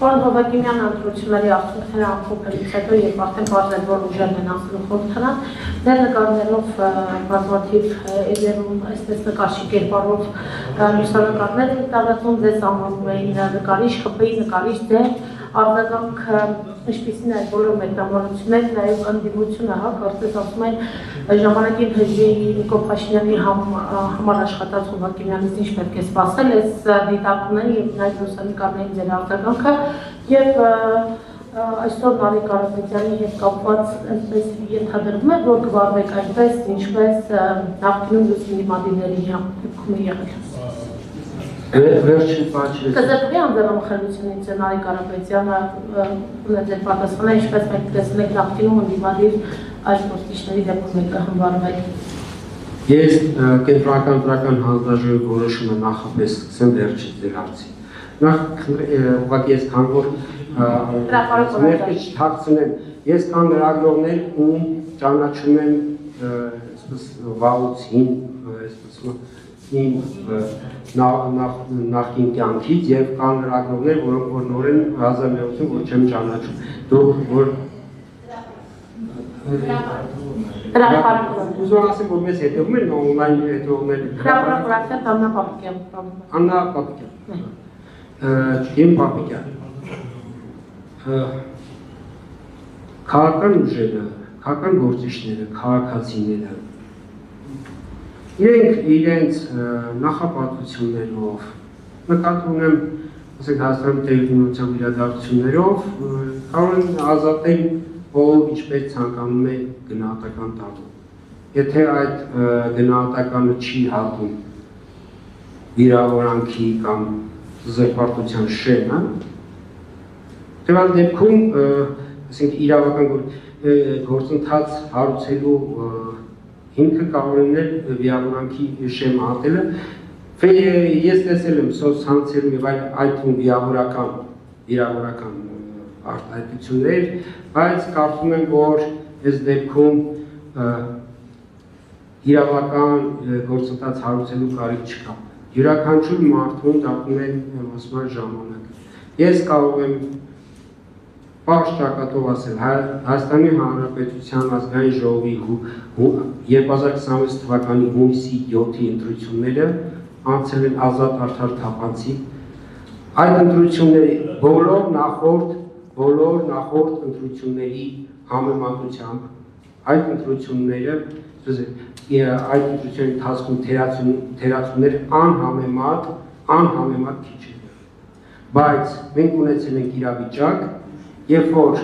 Պարոն Հովակիմյան, ընտրությունների արդյունքները ամփոփելուց հետո, երբ արդեն պարզել, որ ուժերն են անցնում խորհրդարան, դեր նկարներով բազմաթիվ էջերում, այսպես նկարչի կերպարով լուսանկարներ են տարածում, ձեզ անվանում էին նկարիչ, ԽՊԻ նկարիչ, ձեր արձագանքը ինչպիսին է բոլոր մեկնաբանությունները, նաև ընդդիմությունը, կարծես ասում են ժամանակին հրժեի Նիկոլ Փաշինյանի համար աշխատած Հովակիմյանից ինչ պետք է սպասել, այս դիտարկումների և նաև լուսանկարների ձեր արձագանքը և այսօր Նարեկ Կարապետյանի հետ կապված այնպես ենթադրվում է, որ կվարվեք այնպես, ինչպես նախկինում լուսինի մադիների դեպքում է եղել։ Կզրկվի անձեռնամխելությունից Նարեկ Կարապետյանը ունեցել պատասխանը, ինչպես մենք տեսնենք նախկինում ընդդիմադիր այս գործիչների դեպքում եք հմվարվել։ Ես կենտրոնական ընտրական հանձնաժողովի որոշումը նախապես սկսեմ վերջից ձեր հարցի։ Նախ ուղղակի ես քան որ մերկի չթաքցնեմ, ես կան լրագրողներ, ում ճանաչում եմ վաղուց իմ նախկին կյանքից և կան լրագրողներ, որոնք որ նոր են հազարներություն, որ չեմ ճանաչում։ Դուք որ ուզում ասեմ, որ մեզ հետևում են օնլայն հետևողներ։ Աննա Պապիկյան։ Իմ Պապիկյան։ Քաղաքական ուժերը, քաղաքական գործիչները, քաղաքացիները իրենց նախապատվություններով, նկատի ունեմ, ասենք Հայաստանի տերությունության իրադարձություններով, կարող են ազատել ով ինչպես ցանկանում է գնահատական տալու։ Եթե այդ գնահատականը չի հատում վիրավորանքի կամ զրպարտության շեմը, տվյալ դեպքում իրավական գործընթաց հարուցելու հիմքը կարող լինել վիրավորանքի շեմը հատելը։ Ես տեսել եմ սոցցանցերում և այդ վիրավորական արտահայտություններ, բայց կարծում եմ, որ այս դեպքում իրավական գործընթաց հարուցելու կարիք չկա։ Յուրաքանչյուր մարդուն դատում են ժամանակը։ Ես կարող եմ պարզ ճակատով ասել, Հայաստանի Հանրապետության ազգային ժողովի 2026 թվականի հունիսի 7-ի ընտրությունները անցել են ազատ արդար թափանցիկ։ Այդ ընտրությունների բոլոր նախորդ ընտրությունների համեմատությամբ այդ ընտրությունների ընթացքում թերացումներ անհամեմատ քիչ են։ Բայց մենք ունեցել ենք իրավիճակ, երբ որ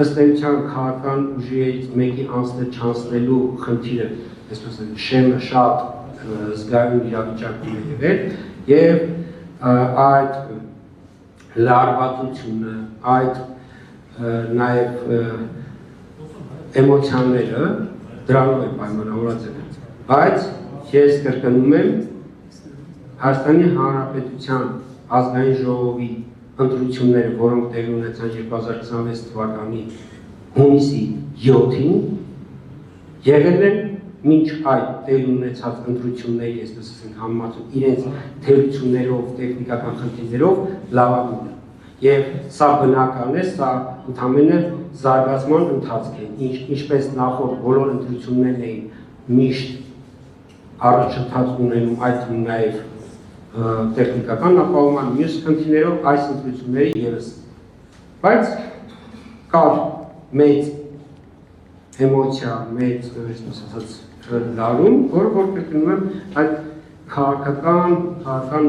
ըստ էության քաղաքական ուժերից մեկի անցնել չանցնելու խնդիրը, այսպես ասած, շեմը շատ զգայուն իրավիճակում է եղել, եւ այդ լարվածությունը, այդ նաեւ էմոցիաները դրանով է պայմանավորված եղել։ Բայց ես կրկնում եմ, Հայաստանի Հանրապետության ազգային ժողովի ընտրությունները, որոնք տեղի ունեցան 2026 թվականի հունիսի 7-ին, եղել են մինչ այդ տեղի ունեցած ընտրությունների, այսպես ասենք, համեմատում իրենց թերություններով, տեխնիկական խնդիրներով լավագույնը։ Եվ սա բնական է, սա ընդամենը զարգացման ընթացք է, ինչպես նախորդ բոլոր ընտրություններն էին միշտ առաջընթաց ունենում, այդ նաև տեխնիկական ապահովման մյուս խնդիրներով այս ընտրությունների ևս։ Բայց կար մեծ էմոցիա, մեծ, այսպես ասած, լարում, որ կրկնում եմ այդ քաղաքական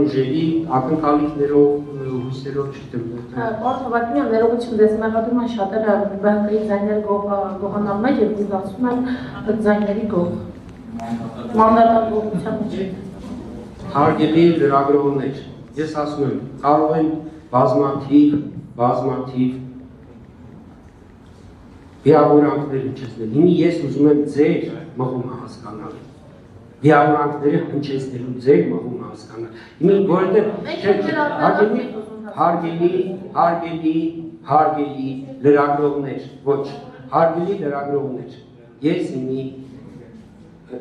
ուժերի ակնկալիքներով, հույսերով չգիտեմ։ Պարոն Հովակիմյան, ներողություն, դες մեղադրում են շատերը ԲՀԿ-ի ձայներ գողանալ մեջ և զգացում են ձայների գող։ Մանդատական գողության մեջ։ Հարգելի լրագրողներ, ես ասում եմ, կարող են բազմաթիվ վիավորանքներ հնչեցնել։ Հիմա ես ուզում եմ ձեր մղումը հասկանալ։ Վիավորանքները հնչեցնելու ձեր մղումը հասկանալ։ Հիմա հարգելի լրագրողներ, ոչ, հարգելի լրագրողներ, ես հիմի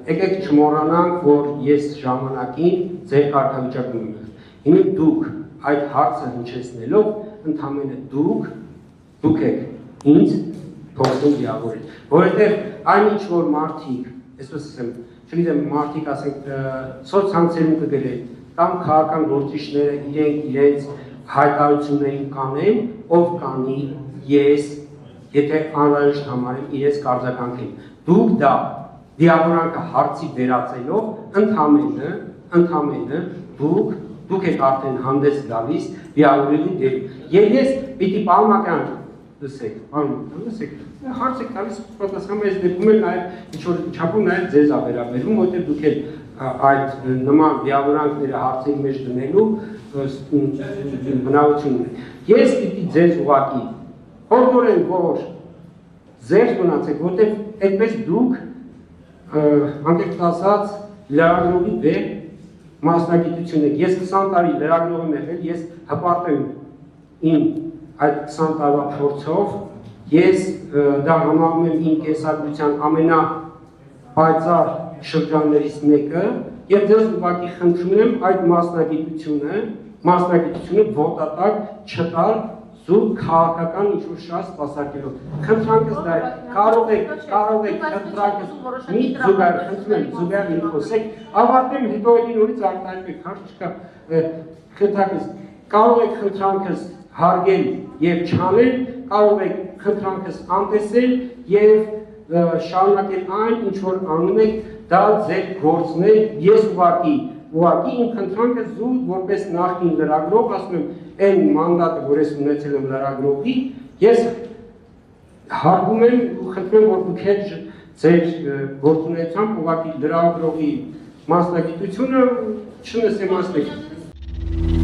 եկեք չմոռանանք, որ ես ժամանակին ձեր կարգավիճակում եմ։ Հիմա դուք այդ հարցը հնչեցնելով ընդամենը դուք եք ինձ փոխում վիրավորել, որովհետև այն ինչ որ մարդիկ, այսպես ասեմ, չգիտեմ, մարդիկ ասենք սոցցանցերում կգրեն կամ քաղաքական գործիչները իրենց հայտարարություններին կանեն, ով կանի ես, եթե անհրաժեշտ համարեմ իրենց կարձականքին։ Դուք դա վիրավորանքը հարցի վերածելով ընդամենը դուք եք արդեն հանդես գալիս վիրավորելի դեր։ Եվ ես պիտի պարոնական լսեք, հարց եք տալիս պատասխանը այս դեպքում էլ նաև ինչ-որ չափում նաև ձեզ է վերաբերում, որտեղ դուք էլ այդ նման վիրավորանքները հարցերի մեջ դնելու բնավորություն ունեք։ Ես պիտի ձեզ ուղղակի հորդորեմ, որ ձեր մնացեք, որտեղ այդպես դուք անկեղծ ասած լրագրողի վեր մասնագիտություն եք։ Ես 20 տարի լրագրող եմ եղել, ես հպարտեմ իմ այդ 20 տարվա փորձով, ես դա համարում եմ իմ կենսագրության ամենապայծառ շրջաններից մեկը, եւ ձեզ ուղղակի խնդրում եմ այդ մասնագիտությունը ոտատակ չտալ զուտ քաղաքական ինչ-որ շատ սպասարկելով։ Խնդրանքս դա է, կարող եք խնդրանքս մի զուգահեռ խնդրում եմ, զուգահեռ մի խոսեք, ավարտեմ, հետո էլի նորից արտահայտվեք, հարց չկա, խնդրանքս, կարող եք խնդրանքս հարգել եւ չանել, կարող եք խնդրանքս անտեսել եւ շարունակել այն, ինչ որ անում եք, դա ձեր գործն է, ես ուղղակի իմ խնդրանքը զուտ որպես նախկին լրագրող, ասում եմ, այն մանդատը, որ ես ունեցել եմ լրագրողի, ես հարգում եմ ու խնդրում եմ, որ դուք հետ ձեր գործունեությամբ ուղղակի լրագրողի մասնագիտությունը չնսեմացնեք։